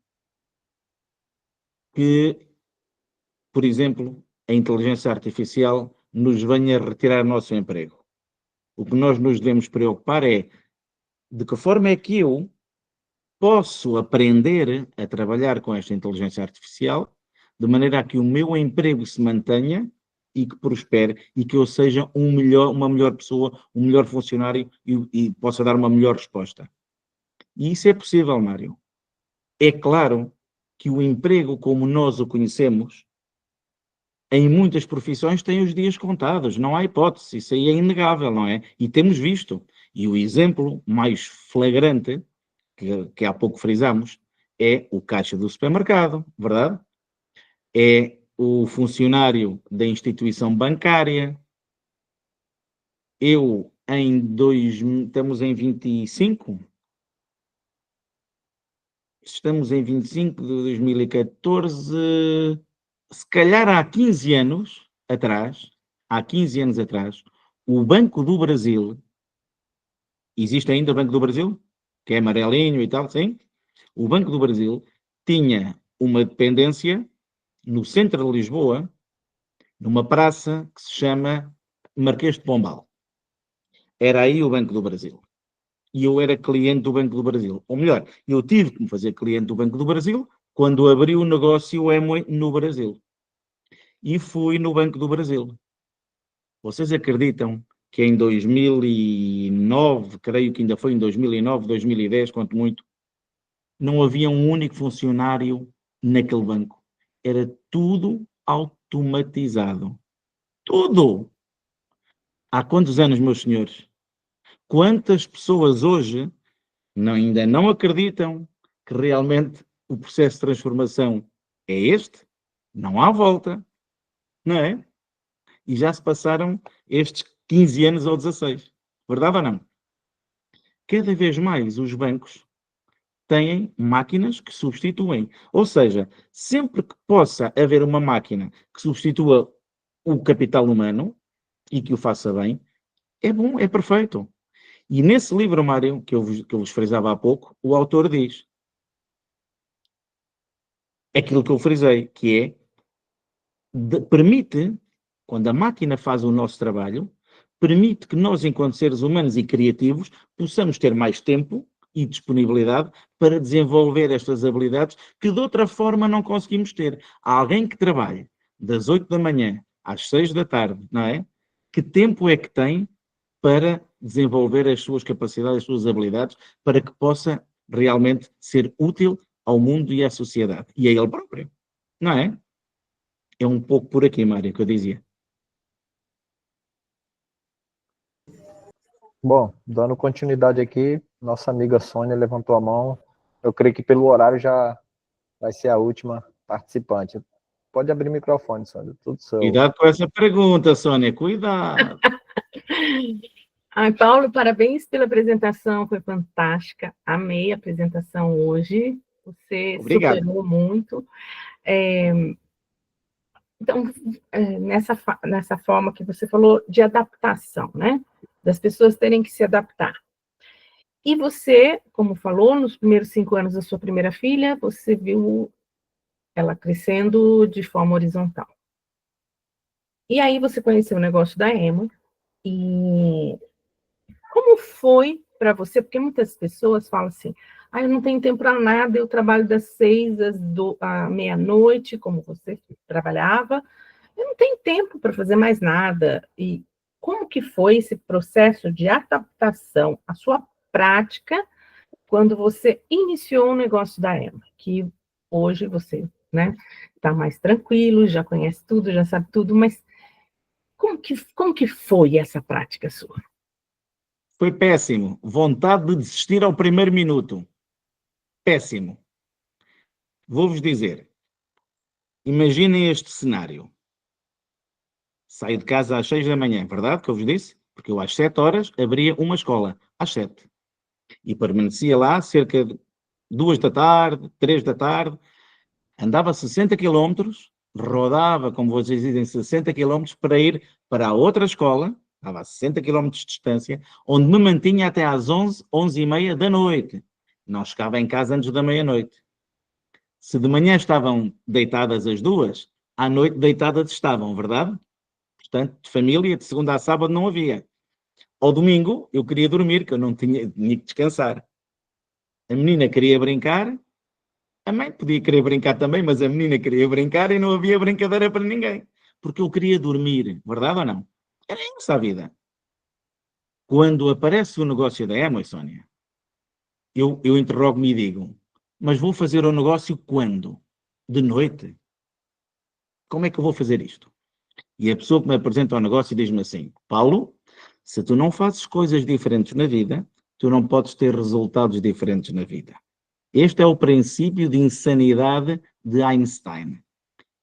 que, por exemplo, a inteligência artificial nos venha retirar o nosso emprego. O que nós nos devemos preocupar é de que forma é que eu posso aprender a trabalhar com esta inteligência artificial de maneira a que o meu emprego se mantenha e que prospere e que eu seja uma melhor pessoa, um melhor funcionário e possa dar uma melhor resposta. E isso é possível, Mário. É claro que o emprego como nós o conhecemos, em muitas profissões tem os dias contados, não há hipótese, isso aí é inegável, não é? E temos visto. E o exemplo mais flagrante, que há pouco frisamos, é o caixa do supermercado, verdade? É o funcionário da instituição bancária. Estamos em 25? Estamos em 25 de 2014, se calhar há 15 anos atrás, o Banco do Brasil, existe ainda o Banco do Brasil? Que é amarelinho e tal, sim? O Banco do Brasil tinha uma dependência no centro de Lisboa, numa praça que se chama Marquês de Pombal. Era aí o Banco do Brasil. E eu era cliente do Banco do Brasil. Ou melhor, eu tive que me fazer cliente do Banco do Brasil quando abri o negócio Amway no Brasil. E fui no Banco do Brasil. Vocês acreditam que em 2009, creio que ainda foi em 2009, 2010, quanto muito, não havia um único funcionário naquele banco. Era tudo automatizado. Tudo! Há quantos anos, meus senhores? Quantas pessoas hoje ainda não acreditam que realmente o processo de transformação é este? Não há volta, não é? E já se passaram estes 15 anos ou 16. Verdade ou não? Cada vez mais os bancos têm máquinas que substituem. Ou seja, sempre que possa haver uma máquina que substitua o capital humano e que o faça bem, é bom, é perfeito. E nesse livro, Mário, que eu vos frisava há pouco, o autor diz aquilo que eu frisei, que é permite, quando a máquina faz o nosso trabalho, permite que nós, enquanto seres humanos e criativos, possamos ter mais tempo e disponibilidade para desenvolver estas habilidades que de outra forma não conseguimos ter. Há alguém que trabalha das 8 da manhã às 6 da tarde, não é? Que tempo é que tem para desenvolver as suas capacidades, as suas habilidades, para que possa realmente ser útil ao mundo e à sociedade, e a ele próprio, não é? É um pouco por aqui, Mário, que eu dizia. Bom, dando continuidade aqui, nossa amiga Sônia levantou a mão. Eu creio que pelo horário já vai ser a última participante. Pode abrir o microfone, Sônia, tudo seu. Cuidado com essa pergunta, Sônia, cuidado. Ai, Paulo, parabéns pela apresentação, foi fantástica. Amei a apresentação hoje. Você Obrigado. superou muito. Então, nessa forma que você falou de adaptação, né? Das pessoas terem que se adaptar. E você, como falou, nos primeiros 5 anos da sua primeira filha, você viu ela crescendo de forma horizontal. E aí você conheceu o negócio da Emo. E como foi para você? Porque muitas pessoas falam assim, eu não tenho tempo para nada, eu trabalho das 6 à meia-noite, como você trabalhava, eu não tenho tempo para fazer mais nada. E como que foi esse processo de adaptação à sua prática quando você iniciou o negócio da Ema? Que hoje você, né, está mais tranquilo, já conhece tudo, já sabe tudo, mas como que foi essa prática sua? Foi péssimo. Vontade de desistir ao primeiro minuto. Péssimo. Vou-vos dizer. Imaginem este cenário. Saio de casa às 6 da manhã, verdade que eu vos disse? Porque eu às 7 horas abria uma escola, às 7. E permanecia lá cerca de 2 da tarde, 3 da tarde. Andava 60 quilómetros, rodava, como vocês dizem, 60 quilómetros para ir para a outra escola, estava a 60 quilómetros de distância, onde me mantinha até às 11, 11h30 da noite. Não chegava em casa antes da meia-noite. Se de manhã estavam deitadas as duas, à noite deitadas estavam, verdade? Portanto, de família, de segunda a sábado não havia. Ao domingo, eu queria dormir, que eu não tinha que descansar. A menina queria brincar, a mãe podia querer brincar também, mas a menina queria brincar e não havia brincadeira para ninguém. Porque eu queria dormir, verdade ou não? Era isso a vida. Quando aparece o negócio da Amway, Sónia, eu interrogo-me e digo, mas vou fazer o negócio quando? De noite? Como é que eu vou fazer isto? E a pessoa que me apresenta o negócio diz-me assim, Paulo, se tu não fazes coisas diferentes na vida, tu não podes ter resultados diferentes na vida. Este é o princípio de insanidade de Einstein.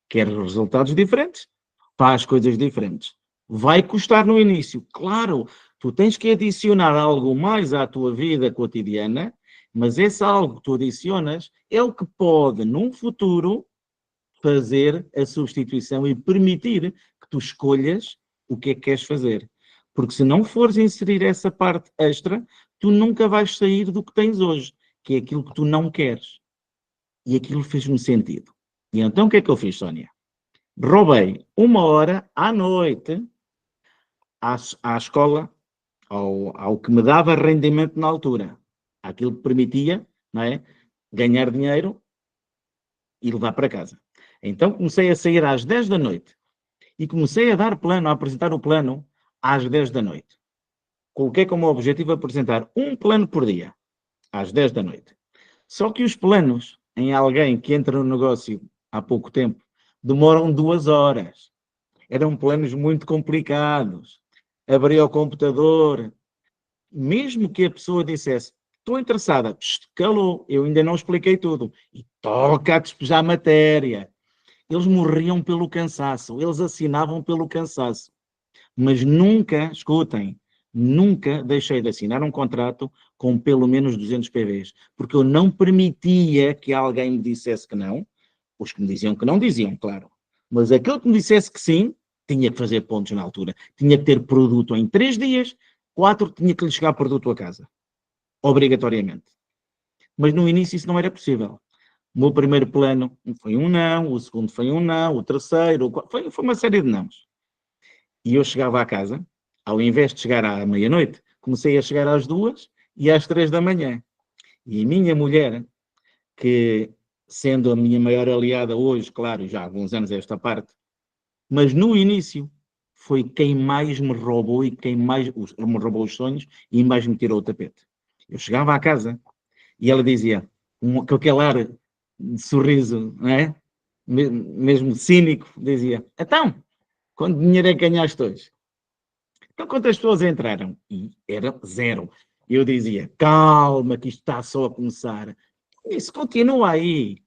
Quer resultados diferentes? Faz coisas diferentes. Vai custar no início. Claro, tu tens que adicionar algo mais à tua vida cotidiana, mas esse algo que tu adicionas é o que pode, num futuro, fazer a substituição e permitir que tu escolhas o que é que queres fazer. Porque se não fores inserir essa parte extra, tu nunca vais sair do que tens hoje, que é aquilo que tu não queres. E aquilo fez-me sentido. E então o que é que eu fiz, Sónia? Roubei 1 hora à noite à escola, ao que me dava rendimento na altura. Aquilo que permitia, não é, ganhar dinheiro e levar para casa. Então comecei a sair às 10 da noite e comecei a dar plano, a apresentar o plano às 10 da noite. Coloquei como objetivo apresentar um plano por dia, às 10 da noite. Só que os planos, em alguém que entra no negócio há pouco tempo, demoram 2 horas. Eram planos muito complicados. Abria o computador. Mesmo que a pessoa dissesse, estou interessada, calou, eu ainda não expliquei tudo. E toca a despejar matéria. Eles morriam pelo cansaço, eles assinavam pelo cansaço. Mas nunca, escutem, nunca deixei de assinar um contrato com pelo menos 200 PVs, porque eu não permitia que alguém me dissesse que não, os que me diziam que não diziam, claro, mas aquele que me dissesse que sim, tinha que fazer pontos na altura, tinha que ter produto em 3 dias, 4 tinha que lhe chegar produto a casa, obrigatoriamente. Mas no início isso não era possível. O meu primeiro plano foi um não, o segundo foi um não, o terceiro, foi uma série de nãos. E eu chegava à casa, ao invés de chegar à meia-noite, comecei a chegar às 2 e às 3 da manhã. E a minha mulher, que sendo a minha maior aliada hoje, claro, já há alguns anos esta parte, mas no início foi quem mais me roubou e quem mais me roubou os sonhos e mais me tirou o tapete. Eu chegava à casa e ela dizia, com aquele ar de sorriso, não é? Mesmo cínico, dizia, então, quanto dinheiro é que ganhaste hoje? Então, quantas pessoas entraram? E era 0. Eu dizia, calma, que isto está só a começar. Isso continua aí.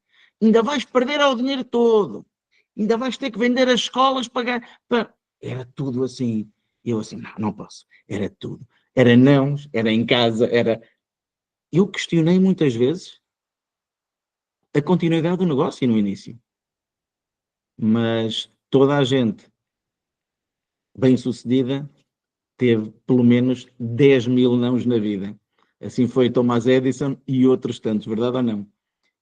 Ainda vais perder o dinheiro todo. Ainda vais ter que vender as escolas, pagar. Era tudo assim. Eu assim, não posso. Era tudo. era não, era em casa, era... Eu questionei muitas vezes a continuidade do negócio no início. Mas toda a gente bem-sucedida teve pelo menos 10 mil nãos na vida. Assim foi Thomas Edison e outros tantos, verdade ou não?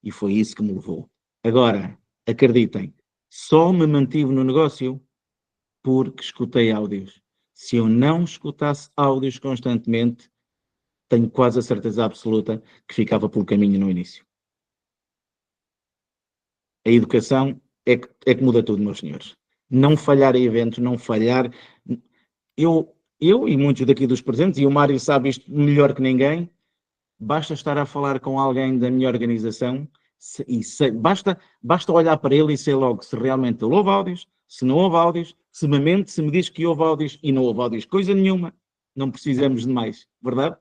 E foi isso que me levou. Agora, acreditem, só me mantive no negócio porque escutei áudios. Se eu não escutasse áudios constantemente, tenho quase a certeza absoluta que ficava pelo caminho no início. A educação é que muda tudo, meus senhores. Não falhar em eventos, não falhar... Eu e muitos daqui dos presentes, e o Mário sabe isto melhor que ninguém, basta estar a falar com alguém da minha organização basta olhar para ele e sei logo se realmente ele ouve áudios, se não houve áudios, se me mente, se me diz que houve áudios e não houve áudios, coisa nenhuma. Não precisamos de mais, verdade?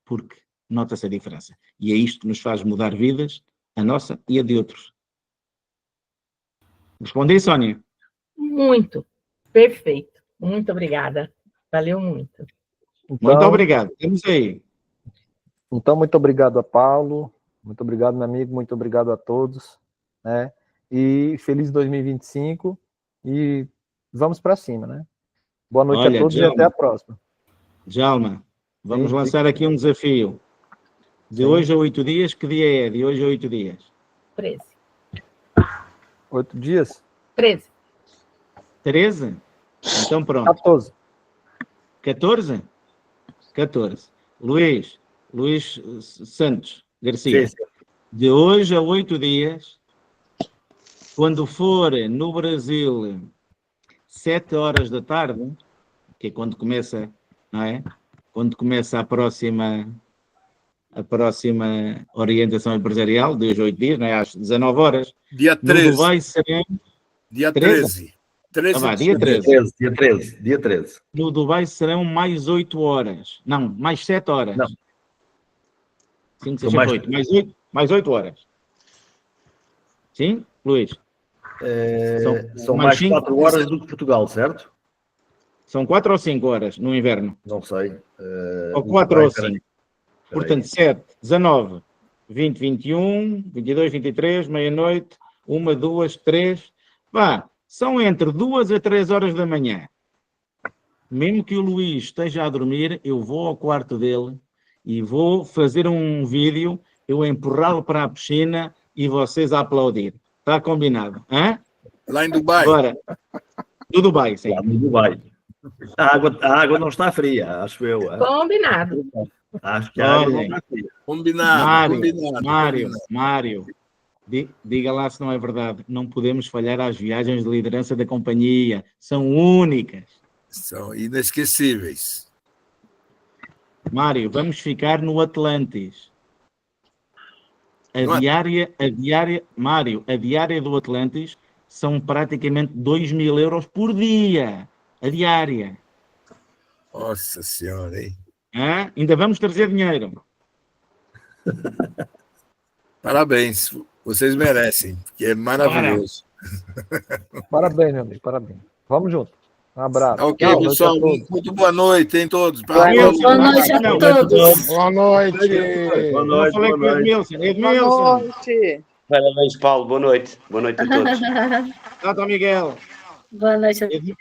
Porque nota-se a diferença. E é isto que nos faz mudar vidas, a nossa e a de outros. Respondi, Sónia? Muito. Perfeito. Muito obrigada. Valeu muito. Então, Muito obrigado. Estamos aí. Então, muito obrigado a Paulo, muito obrigado, meu amigo, muito obrigado a todos, né? E feliz 2025 e vamos para cima, né? Boa noite a todos e até a próxima. Djalma, vamos Sim, lançar aqui um desafio. De hoje a 8 dias, que dia é? De hoje a 8 dias? 13. 8 dias? 13. 13? Então pronto. 14. 14? 14. Luís Santos Garcia. Sim. De hoje a 8 dias, quando for no Brasil 7 horas da tarde, que é quando começa, não é? Quando começa a próxima orientação empresarial, de hoje a 8 dias, não é? Às 19 horas. Dia 13. No Dubai serão... Dia 13. 13 vá, dia 13. Dia 13. No Dubai serão mais 8 horas. Não, mais 7 horas. Não. 5, 6, mais- 8. Mais 8 horas. Sim, Luís? São mais mais cinco- 4 horas do que Portugal, certo? São 4 ou 5 horas no inverno? Não sei. Ou 4 ou peraí. 5. Portanto, 7, 19, 20, 21, 22, 23, meia-noite, 1, 2, 3. Vá, são entre 2 a 3 horas da manhã. Mesmo que o Luís esteja a dormir, eu vou ao quarto dele e vou fazer um vídeo, eu empurrá-lo para a piscina e vocês a aplaudir. Está combinado? Hã? Lá em Dubai. Agora, do Dubai, sim. Lá no Dubai. A água não está fria, acho eu. Combinado. Acho que a água não Olhem. está fria. Combinado. Mário, diga lá se não é verdade. Não podemos falhar às viagens de liderança da companhia. São únicas. São inesquecíveis. Mário, vamos ficar no Atlantis. Mário, a diária do Atlantis são praticamente 2.000 euros por dia. A diária. Nossa Senhora, hein? Hã? Ainda vamos trazer dinheiro. Parabéns. Vocês merecem, porque é maravilhoso. Parabéns, meu amigo, parabéns. Vamos junto. Um abraço. Ok, Boa noite pessoal. a todos. Muito boa noite, hein, todos. Boa noite a todos. Boa noite. Boa Não noite, falei boa com o noite. Edmilson. Boa Edmilson. noite. Parabéns, Paulo. Boa noite. Boa noite a todos. Tata Miguel. Boa noite.